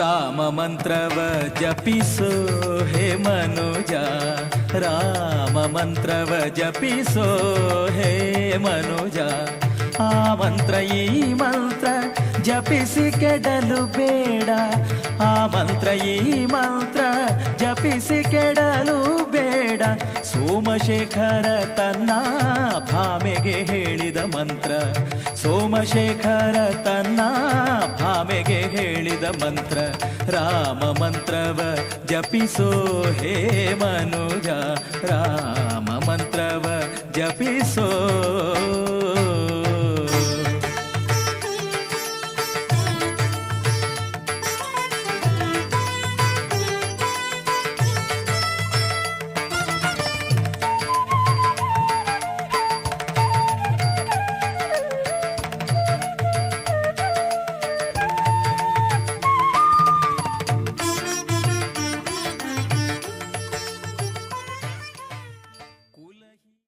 ರಾಮ ಮಂತ್ರವ ಜಪಿಸೋ ಹೇ ಮನುಜ, ರಾಮ ಮಂತ್ರವ ಜಪಿಸೋ ಹೇ ಮನುಜ. ಆ ಮಂತ್ರ ಈ ಮಂತ್ರ ಜಪಿಸಿ ಕೆಡಲು ಬೇಡ, ಆ ಮಂತ್ರ ಈ ಮಂತ್ರ ಜಪಿಸಿ ಕೆಡಲು ಬೇಡ. ಸೋಮಶೇಖರ ತನ್ನ ಭಾಮೆಗೆ ಹೇಳಿದ ಮಂತ್ರ, ಸೋಮಶೇಖರ ತನ್ನ ಭಾಮೆಗೆ ಹೇಳಿದ ಮಂತ್ರ. ರಾಮ ಮಂತ್ರವ ಜಪಿಸೋ ಹೇ ಮನುಜ.